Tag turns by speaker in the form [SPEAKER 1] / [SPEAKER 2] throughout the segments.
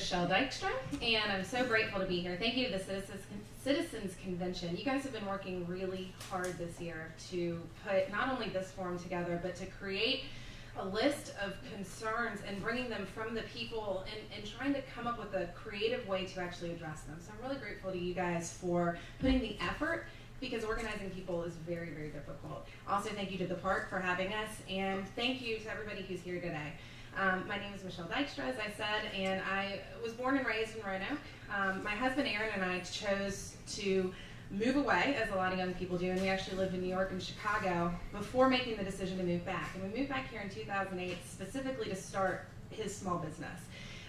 [SPEAKER 1] Dykstra, and I'm so grateful to be here. Thank you to the Citizens Convention. You guys have been working really hard this year to put not only this forum together, but to create a list of concerns and bringing them from the people and trying to come up with a creative way to actually address them. So I'm really grateful to you guys for putting the effort, because organizing people is very, very difficult. Also, thank you to the park for having us, and thank you to everybody who's here today. My name is Dykstra, as I said, and I was born and raised in Roanoke. My husband Aaron and I chose to move away, as a lot of young people do, and we actually lived in New York and Chicago before making the decision to move back. And we moved back here in 2008 specifically to start his small business.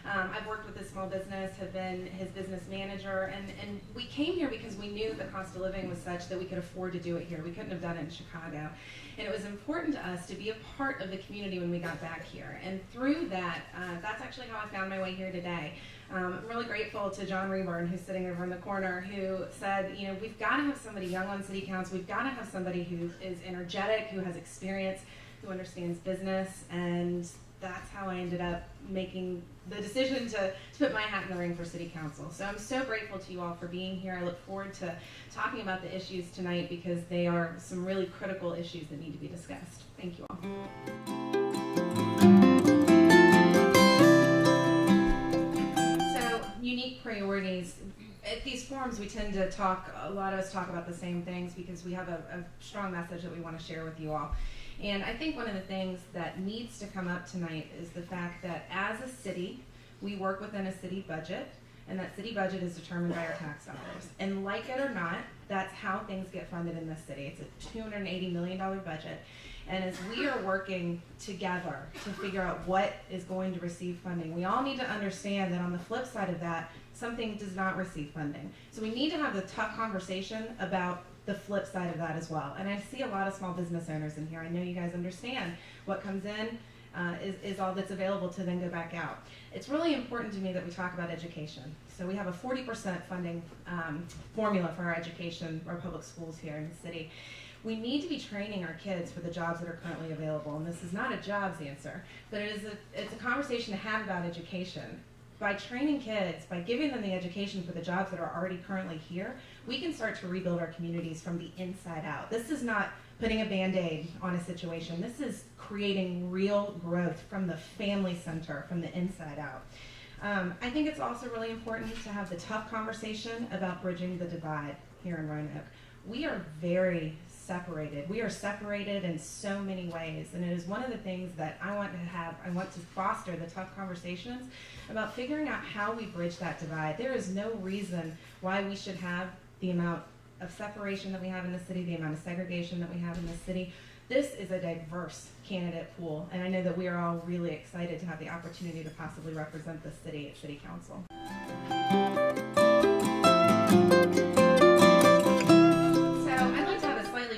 [SPEAKER 1] I've worked with his small business, have been his business manager, and we came here because we knew the cost of living was such that we could afford to do it here. We couldn't have done it in Chicago. And it was important to us to be a part of the community when we got back here. And through that, that's actually how I found my way here today. I'm really grateful to John Reburn, who's sitting over in the corner, who said, you know, we've got to have somebody young on city council. We've got to have somebody who is energetic, who has experience, who understands business, and that's how I ended up making the decision to put my hat in the ring for city council. So I'm so grateful to you all for being here. I look forward to talking about the issues tonight because they are some really critical issues that need to be discussed. Thank you all. So, unique priorities. At these forums, we tend to talk, a lot of us talk about the same things because we have a strong message that we want to share with you all. And I think one of the things that needs to come up tonight is the fact that as a city, we work within a city budget, and that city budget is determined by our tax dollars. And like it or not, that's how things get funded in this city. It's a $280 million budget. And as we are working together to figure out what is going to receive funding, we all need to understand that on the flip side of that, something does not receive funding. So we need to have the tough conversation about the flip side of that as well. And I see a lot of small business owners in here. I know you guys understand what comes in is all that's available to then go back out. It's really important to me that we talk about education. So we have a 40% funding formula for our education, our public schools here in the city. We need to be training our kids for the jobs that are currently available. And this is not a jobs answer, but it's a conversation to have about education. By training kids, by giving them the education for the jobs that are already currently here, we can start to rebuild our communities from the inside out. This is not putting a Band-Aid on a situation. This is creating real growth from the family center, from the inside out. I think it's also really important to have the tough conversation about bridging the divide here in Roanoke. We are very separated. We are separated in so many ways, and it is one of the things that I want to foster the tough conversations about figuring out how we bridge that divide. There is no reason why we should have the amount of separation that we have in the city, the amount of segregation that we have in the city. This is a diverse candidate pool, and I know that we are all really excited to have the opportunity to possibly represent the city at City Council.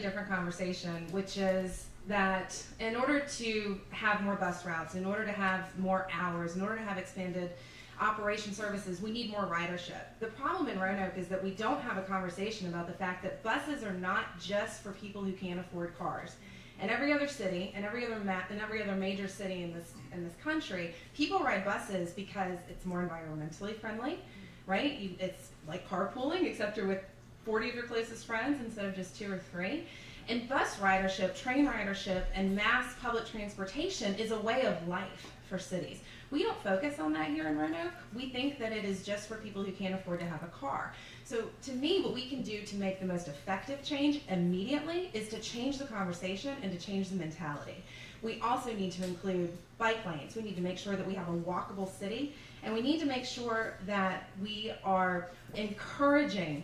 [SPEAKER 1] Different conversation, which is that in order to have more bus routes, in order to have more hours, in order to have expanded operation services, we need more ridership. The problem in Roanoke is that we don't have a conversation about the fact that buses are not just for people who can't afford cars. In every other city, and every other major city in this country, people ride buses because it's more environmentally friendly, right? It's like carpooling, except you're with 40 of your closest friends instead of just 2 or 3. And bus ridership, train ridership, and mass public transportation is a way of life for cities. We don't focus on that here in Roanoke. We think that it is just for people who can't afford to have a car. So to me, what we can do to make the most effective change immediately is to change the conversation and to change the mentality. We also need to include bike lanes. We need to make sure that we have a walkable city, and we need to make sure that we are encouraging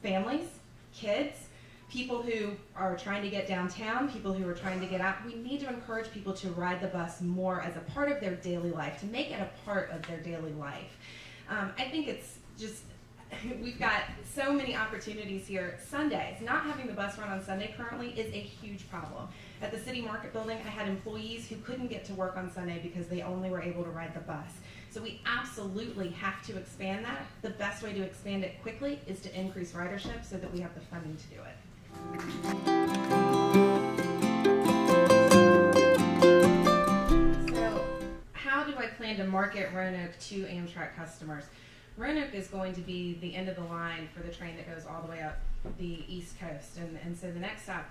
[SPEAKER 1] families, kids, people who are trying to get downtown, people who are trying to get out. We need to encourage people to ride the bus more as a part of their daily life, to make it a part of their daily life. I think it's just, we've got so many opportunities here. Sundays, not having the bus run on Sunday currently is a huge problem. At the city market building, I had employees who couldn't get to work on Sunday because they only were able to ride the bus. So we absolutely have to expand that. The best way to expand it quickly is to increase ridership so that we have the funding to do it. So how do I plan plan to market Roanoke to Amtrak customers. Roanoke is going to be the end of the line for the train that goes all the way up the East Coast. And so the next stop,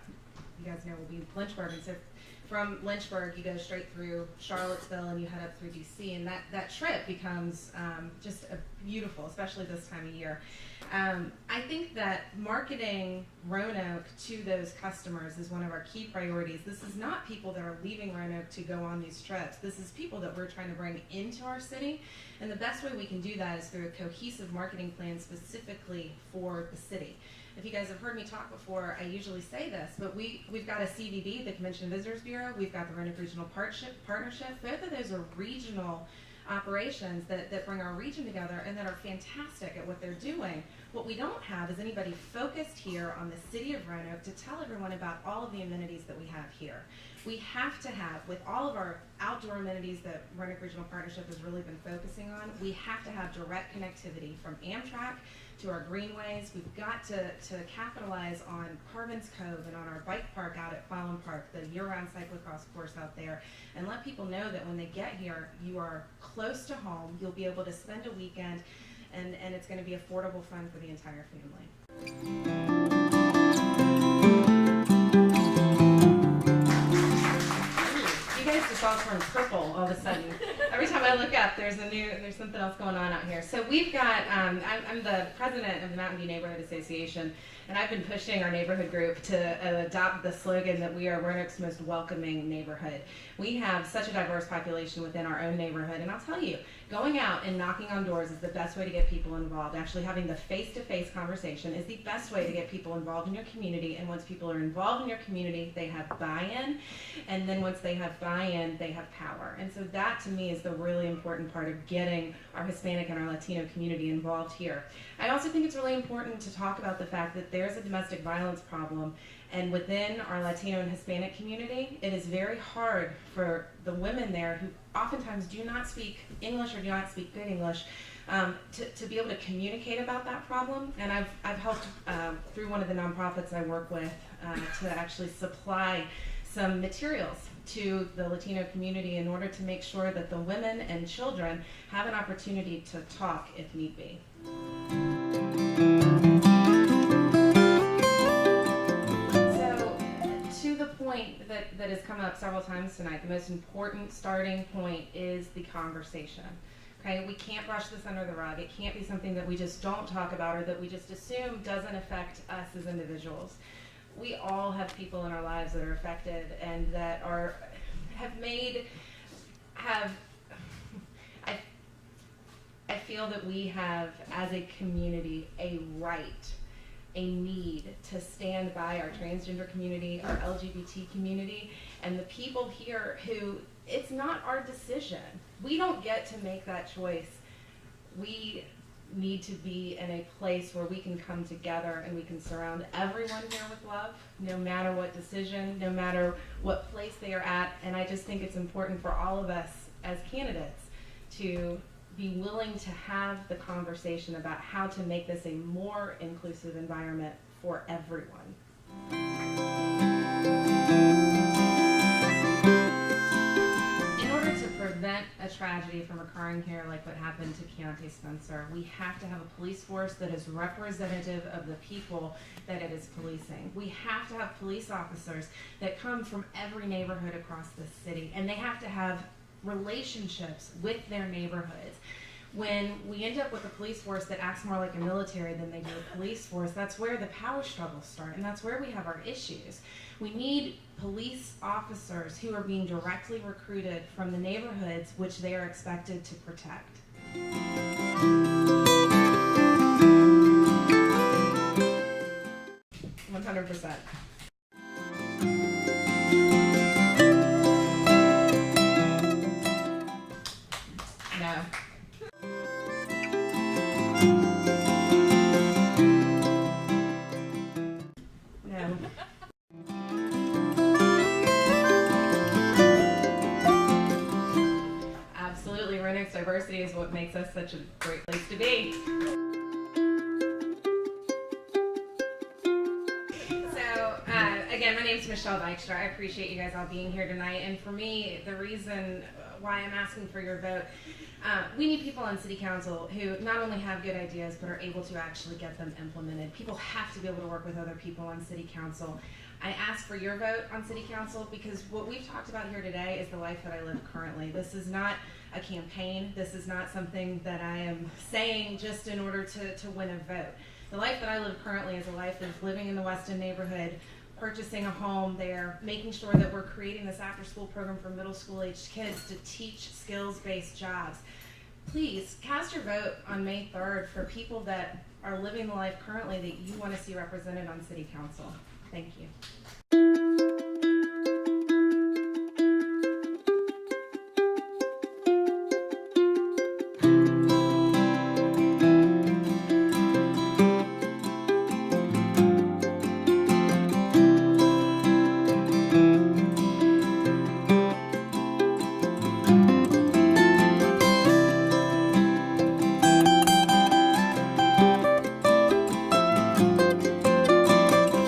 [SPEAKER 1] you guys know, will be Lynchburg. And so from Lynchburg, you go straight through Charlottesville and you head up through DC. And that trip becomes just beautiful, especially this time of year. I think that marketing Roanoke to those customers is one of our key priorities. This is not people that are leaving Roanoke to go on these trips. This is people that we're trying to bring into our city. And the best way we can do that is through a cohesive marketing plan specifically for the city. If you guys have heard me talk before, I usually say this, but we've got a CVB, the Convention and Visitors Bureau. We've got the Roanoke Regional Partnership. Both of those are regional operations that bring our region together and that are fantastic at what they're doing. What we don't have is anybody focused here on the city of Roanoke to tell everyone about all of the amenities that we have here. We have to have, with all of our outdoor amenities that Roanoke Regional Partnership has really been focusing on, we have to have direct connectivity from Amtrak to our greenways. We've got to capitalize on Carbons Cove and on our bike park out at Fallon Park, the year-round cyclocross course out there, and let people know that when they get here, you are close to home, you'll be able to spend a weekend, and it's going to be affordable fun for the entire family. Just all turn purple all of a sudden. Every time I look up, there's something else going on out here. So we've got, I'm the president of the Mountain View Neighborhood Association, and I've been pushing our neighborhood group to adopt the slogan that we are Roanoke's most welcoming neighborhood. We have such a diverse population within our own neighborhood, and I'll tell you, going out and knocking on doors is the best way to get people involved. Actually having the face-to-face conversation is the best way to get people involved in your community, and once people are involved in your community, they have buy-in, and then once they have buy-in, they have power. And so that, to me, is the really important part of getting our Hispanic and our Latino community involved here. I also think it's really important to talk about the fact that there's a domestic violence problem, and within our Latino and Hispanic community, it is very hard for the women there who oftentimes do not speak English or do not speak good English to be able to communicate about that problem. And I've helped through one of the nonprofits I work with to actually supply some materials to the Latino community in order to make sure that the women and children have an opportunity to talk if need be. Point that has come up several times tonight, the most important starting point is the conversation. Okay, we can't brush this under the rug. It can't be something that we just don't talk about or that we just assume doesn't affect us as individuals. We all have people in our lives that are affected and that I feel that we have, as a community, a right, a need to stand by our transgender community, our LGBT community, and the people here who, it's not our decision. We don't get to make that choice. We need to be in a place where we can come together and we can surround everyone here with love, no matter what decision, no matter what place they are at. And I just think it's important for all of us as candidates to be willing to have the conversation about how to make this a more inclusive environment for everyone. In order to prevent a tragedy from occurring here like what happened to Keontae Spencer, we have to have a police force that is representative of the people that it is policing. We have to have police officers that come from every neighborhood across this city, and they have to have relationships with their neighborhoods. When we end up with a police force that acts more like a military than they do a police force, that's where the power struggles start, and that's where we have our issues. We need police officers who are being directly recruited from the neighborhoods which they are expected to protect. 100%. No. No. Absolutely, Roanoke's diversity is what makes us such a great place to be. Again, my name is Michelle Dykstra. I appreciate you guys all being here tonight. And for me, the reason why I'm asking for your vote, we need people on city council who not only have good ideas, but are able to actually get them implemented. People have to be able to work with other people on city council. I ask for your vote on city council because what we've talked about here today is the life that I live currently. This is not a campaign. This is not something that I am saying just in order to win a vote. The life that I live currently is a life of living in the Weston neighborhood, purchasing a home there, making sure that we're creating this after-school program for middle school-aged kids to teach skills-based jobs. Please cast your vote on May 3rd for people that are living the life currently that you want to see represented on city council. Thank you.